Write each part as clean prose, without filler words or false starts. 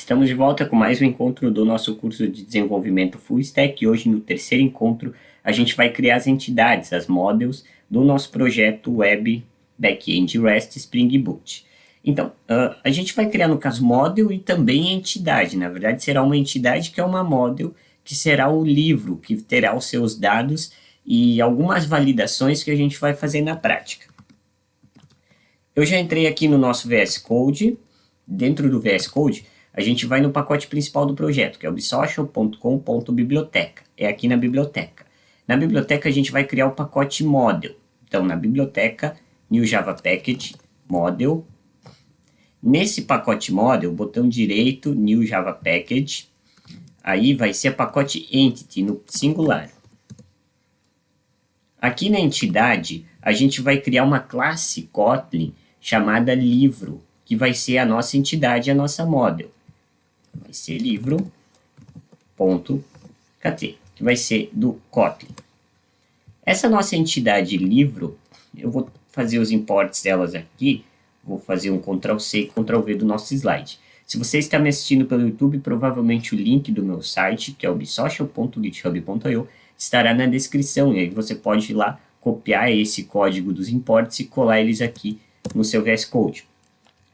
Estamos de volta com mais um encontro do nosso curso de desenvolvimento Full Stack e hoje no terceiro encontro a gente vai criar as entidades, as models do nosso projeto Web Backend REST Spring Boot. Então, a gente vai criar no caso model e também entidade, na verdade será uma entidade que é uma model que será o livro que terá os seus dados e algumas validações que a gente vai fazer na prática. Eu já entrei aqui no nosso VS Code. Dentro do VS Code, a gente vai no pacote principal do projeto, que é o bsocial.com.biblioteca. É aqui na biblioteca. Na biblioteca, a gente vai criar o pacote model. Então, na biblioteca, new Java Package, model. Nesse pacote model, botão direito, new Java Package. Aí vai ser pacote entity, no singular. Aqui na entidade, a gente vai criar uma classe Kotlin chamada livro, que vai ser a nossa entidade, a nossa model. Vai ser livro.kt, que vai ser do Kotlin. Essa nossa entidade livro, eu vou fazer os imports delas aqui, vou fazer um Ctrl+C e Ctrl+V do nosso slide. Se você está me assistindo pelo YouTube, provavelmente o link do meu site, que é o bsocial.github.io, estará na descrição, e aí você pode ir lá copiar esse código dos imports e colar eles aqui no seu VS Code.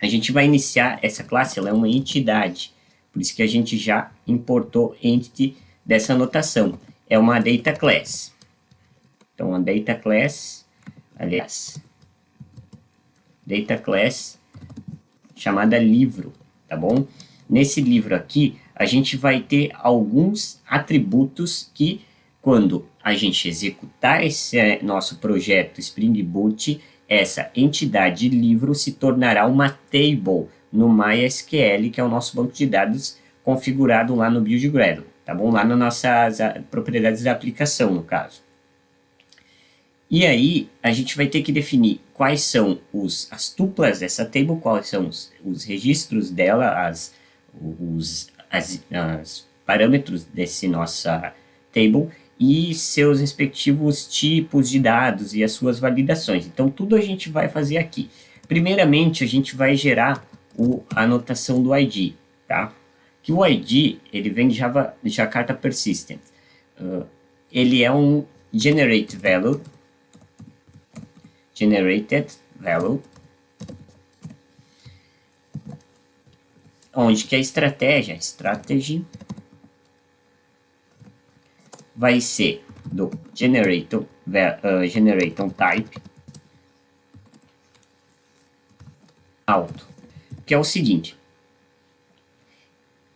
A gente vai iniciar essa classe, ela é uma entidade, por isso que a gente já importou entity dessa notação. É uma data class. Então, a data class, aliás, data class chamada livro, tá bom? Nesse livro aqui, a gente vai ter alguns atributos que, quando a gente executar esse nosso projeto Spring Boot, essa entidade livro se tornará uma table no MySQL, que é o nosso banco de dados configurado lá no Build Gradle, tá bom? Lá nas nossas propriedades da aplicação, no caso. E aí, a gente vai ter que definir quais são as tuplas dessa table, quais são os registros dela, os parâmetros desse nossa table, e seus respectivos tipos de dados e as suas validações. Então, tudo a gente vai fazer aqui. Primeiramente, a gente vai gerar a anotação do ID, tá? Que o ID, ele vem de Jakarta Persistent. Ele é um generated value, onde que a strategy, vai ser do generator type auto, que é o seguinte: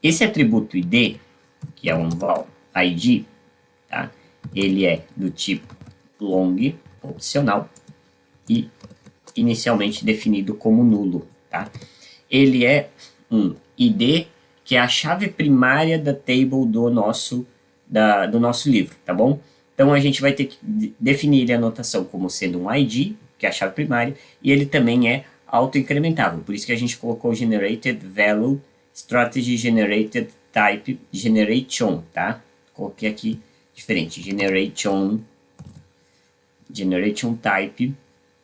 esse atributo id, que é um val id, tá? Ele é do tipo long, opcional, e inicialmente definido como nulo, tá? Ele é um id, que é a chave primária da table do nosso livro, tá bom? Então, a gente vai ter que definir a anotação como sendo um ID, que é a chave primária, e ele também é auto-incrementável. Por isso que a gente colocou Generated Value Strategy Generated Type Generation, tá? Coloquei aqui diferente, Generation Type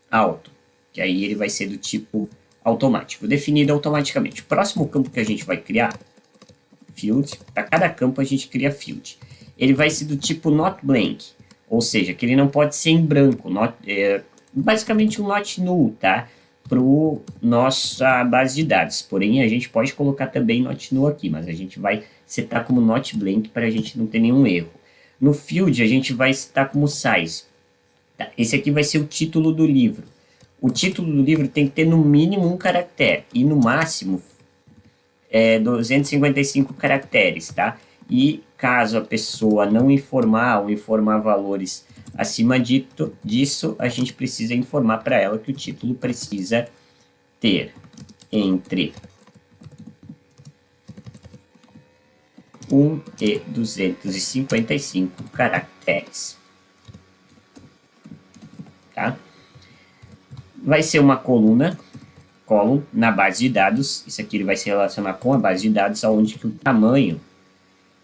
Auto, que aí ele vai ser do tipo automático, definido automaticamente. O próximo campo que a gente vai criar, field, para cada campo a gente cria field. Ele vai ser do tipo not blank, ou seja, que ele não pode ser em branco, basicamente um not null, tá? Para nossa base de dados. Porém, a gente pode colocar também not null aqui, mas a gente vai setar como not blank para a gente não ter nenhum erro. No field, a gente vai setar como size. Tá? Esse aqui vai ser o título do livro. O título do livro tem que ter no mínimo um caractere e no máximo 255 caracteres, tá? E caso a pessoa não informar ou informar valores acima disso, a gente precisa informar para ela que o título precisa ter entre 1 e 255 caracteres, tá? Vai ser uma column na base de dados. Isso aqui ele vai se relacionar com a base de dados, onde que o tamanho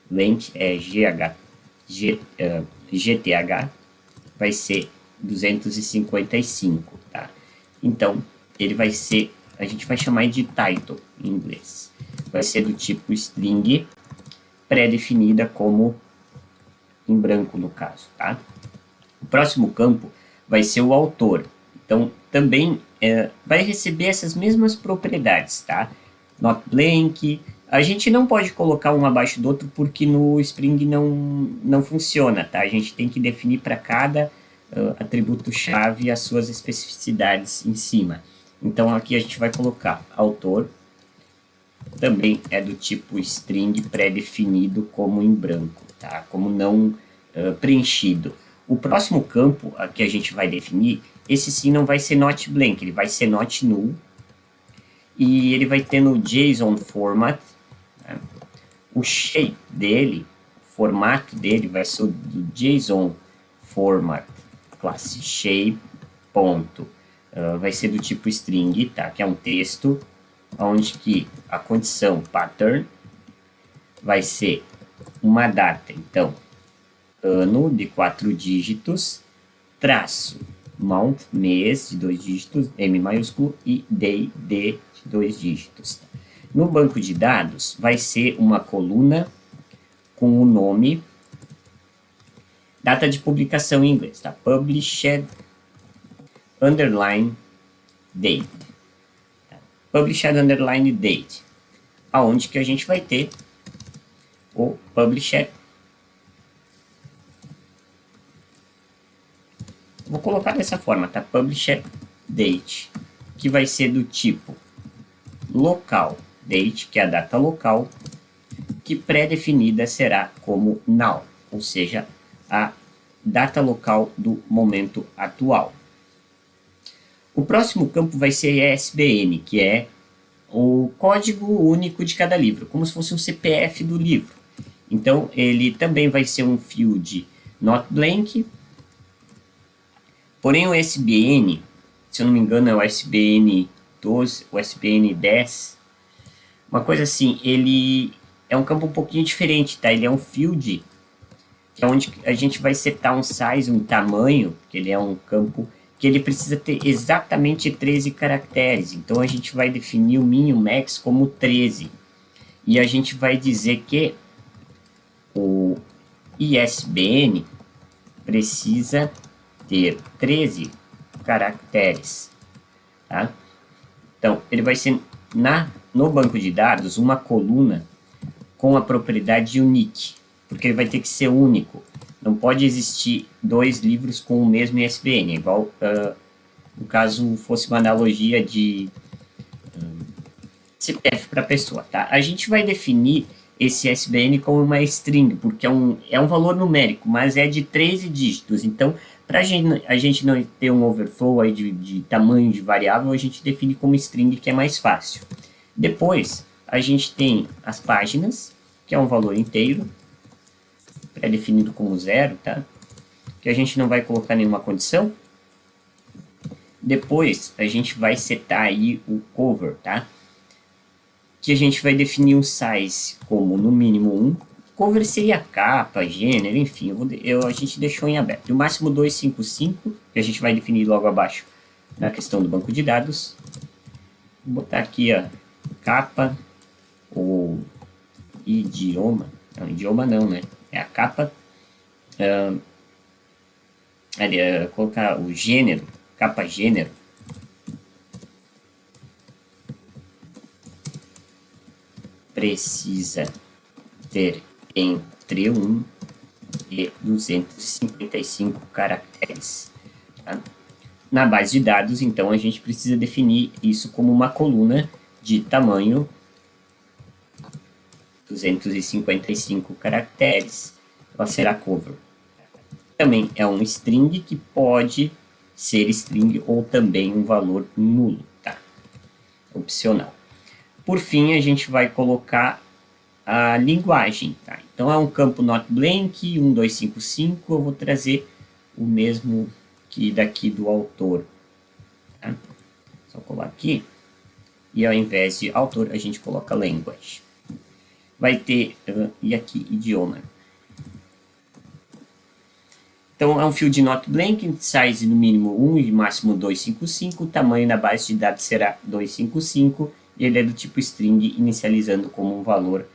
length é GTH, vai ser 255, tá? Então, ele vai ser, a gente vai chamar de title em inglês. vai ser do tipo string, pré-definida como em branco no caso, tá? O próximo campo vai ser o autor. Então, também vai receber essas mesmas propriedades, tá? Not blank. A gente não pode colocar um abaixo do outro porque no Spring não funciona, tá? A gente tem que definir para cada atributo-chave as suas especificidades em cima. Então, aqui a gente vai colocar autor, também é do tipo string pré-definido como em branco, tá? Como não preenchido. O próximo campo que a gente vai definir, esse sim não vai ser not blank, ele vai ser not null. E ele vai ter no JSON format, né? O shape dele, o formato dele vai ser do JSON format classe shape, ponto. Vai ser do tipo string, tá? Que é um texto, onde que a condição pattern vai ser uma data, então, ano de 4 dígitos, traço, month, mês de 2 dígitos, M maiúsculo, e day, D de 2 dígitos. No banco de dados, vai ser uma coluna com o nome, data de publicação em inglês, tá? Published, underline, date. Tá? Published, underline, date. Aonde que a gente vai ter o published. Vou colocar dessa forma, tá? Published date, que vai ser do tipo local date, que é a data local, que pré-definida será como now, ou seja, a data local do momento atual. O próximo campo vai ser ISBN, que é o código único de cada livro, como se fosse um CPF do livro. Então, ele também vai ser um field not blank, porém o ISBN, se eu não me engano é o ISBN 12, o ISBN 10, uma coisa assim, ele é um campo um pouquinho diferente, tá? Ele é um field, que é onde a gente vai setar um size, um tamanho, que ele é um campo que ele precisa ter exatamente 13 caracteres. Então, a gente vai definir o min e o max como 13. E a gente vai dizer que o ISBN precisa ter 13 caracteres, tá? Então, ele vai ser no banco de dados uma coluna com a propriedade unique, porque ele vai ter que ser único. Não pode existir dois livros com o mesmo ISBN, igual no caso fosse uma analogia de CPF para pessoa, tá? A gente vai definir esse ISBN como uma string, porque é um valor numérico, mas é de 13 dígitos. Então, para a gente não ter um overflow aí de tamanho de variável, a gente define como string, que é mais fácil. Depois, a gente tem as páginas, que é um valor inteiro, pré-definido como 0, tá? Que a gente não vai colocar nenhuma condição. Depois, a gente vai setar aí o cover, tá? Que a gente vai definir um size como no mínimo 1. Cover seria capa, gênero, enfim, a gente deixou em aberto. E o máximo 255, que a gente vai definir logo abaixo na questão do banco de dados. Vou botar aqui a capa ou idioma. Não, idioma não, né? É a capa. Colocar o gênero, capa gênero. Precisa ter entre 1 e 255 caracteres. Tá? Na base de dados, então, a gente precisa definir isso como uma coluna de tamanho 255 caracteres. Ela será cover. Também é um string que pode ser string ou também um valor nulo, tá? Opcional. Por fim, a gente vai colocar a linguagem, tá? Então, é um campo not blank, 1255, eu vou trazer o mesmo que daqui do autor, tá? Só colar aqui, e ao invés de autor, a gente coloca language. Vai ter, e aqui, idioma. Então, é um field not blank, size no mínimo 1 e máximo 255, o tamanho na base de dados será 255, e ele é do tipo string, inicializando como um valor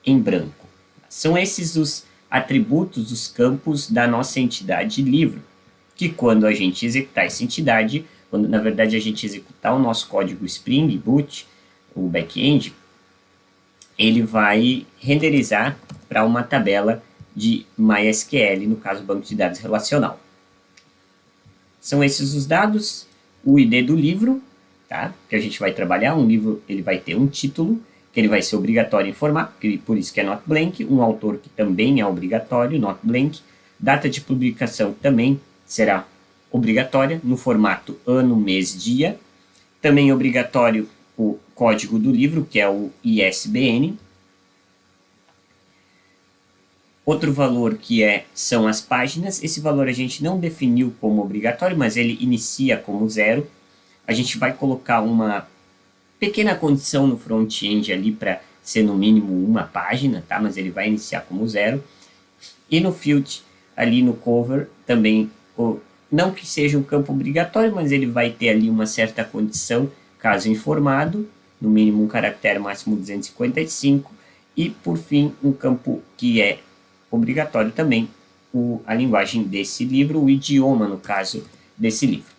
em branco. São esses os atributos, os campos da nossa entidade livro, que quando a gente executar essa entidade, quando na verdade a gente executar o nosso código Spring Boot, o back-end, ele vai renderizar para uma tabela de MySQL, no caso banco de dados relacional. São esses os dados, o ID do livro, tá? Que a gente vai trabalhar. Um livro ele vai ter um título, que ele vai ser obrigatório informar, por isso que é not blank, um autor que também é obrigatório, not blank, data de publicação também será obrigatória, no formato ano, mês, dia, também obrigatório o código do livro, que é o ISBN. Outro valor que são as páginas, esse valor a gente não definiu como obrigatório, mas ele inicia como 0. A gente vai colocar uma pequena condição no front-end ali para ser no mínimo uma página, tá? Mas ele vai iniciar como 0. E no field, ali no cover, também, não que seja um campo obrigatório, mas ele vai ter ali uma certa condição, caso informado, no mínimo um caractere, máximo 255, e por fim um campo que é obrigatório também, a linguagem desse livro, o idioma, no caso desse livro.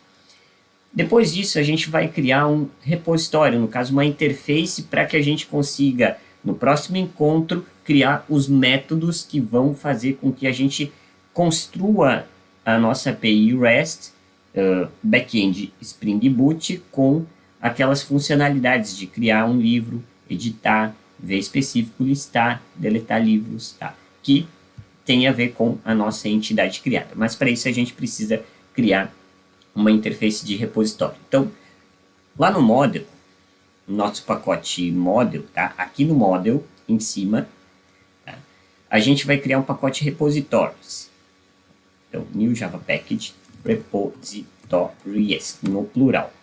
Depois disso, a gente vai criar um repositório, no caso uma interface, para que a gente consiga, no próximo encontro, criar os métodos que vão fazer com que a gente construa a nossa API REST, back-end Spring Boot, com aquelas funcionalidades de criar um livro, editar, ver específico, listar, deletar livros, tá? Que tem a ver com a nossa entidade criada. Mas para isso a gente precisa criar uma interface de repositório. Então, lá no model, no nosso pacote model, tá? Aqui no model, em cima, tá? A gente vai criar um pacote repositórios. Então, new Java Package repositories, no plural.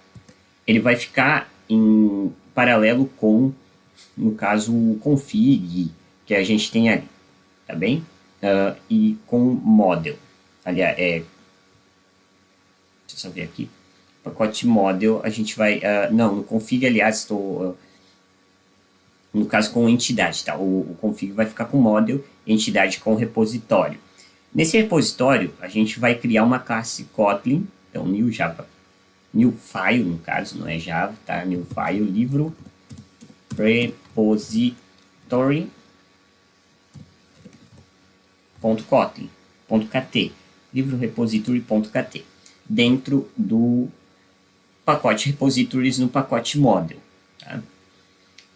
Ele vai ficar em paralelo com, no caso, o config que a gente tem ali, tá bem? E com model. Aliás, deixa eu só ver aqui. Pacote model, a gente vai... não, no config, aliás, estou... no caso, com entidade, tá? O config vai ficar com model, entidade com repositório. Nesse repositório, a gente vai criar uma classe Kotlin, então, new Java, new file, no caso, não é Java, tá? New file, livro, repository.kotlin.kt, livro repository.kt, dentro do pacote repositories no pacote model, tá?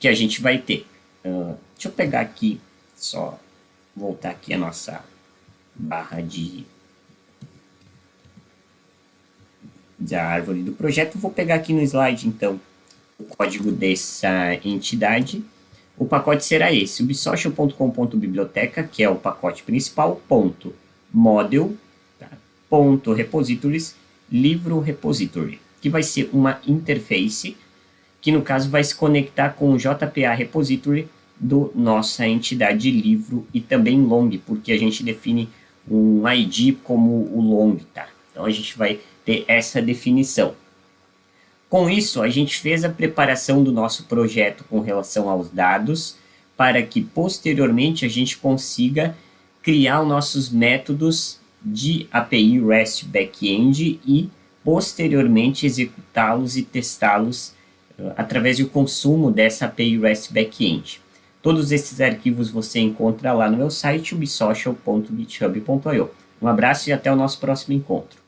Que a gente vai ter. Deixa eu pegar aqui, só voltar aqui a nossa barra da árvore do projeto. Vou pegar aqui no slide, então, o código dessa entidade. O pacote será esse, ubsocial.com.biblioteca, que é o pacote principal, ponto model, tá? Ponto repositories, livro repository, que vai ser uma interface que, no caso, vai se conectar com o JPA repository do nossa entidade livro e também long, porque a gente define um ID como o long, tá? Então, a gente vai ter essa definição. Com isso, a gente fez a preparação do nosso projeto com relação aos dados, para que, posteriormente, a gente consiga criar os nossos métodos de API REST Backend e, posteriormente, executá-los e testá-los através do consumo dessa API REST Backend. Todos esses arquivos você encontra lá no meu site, ubsocial.github.io. Um abraço e até o nosso próximo encontro.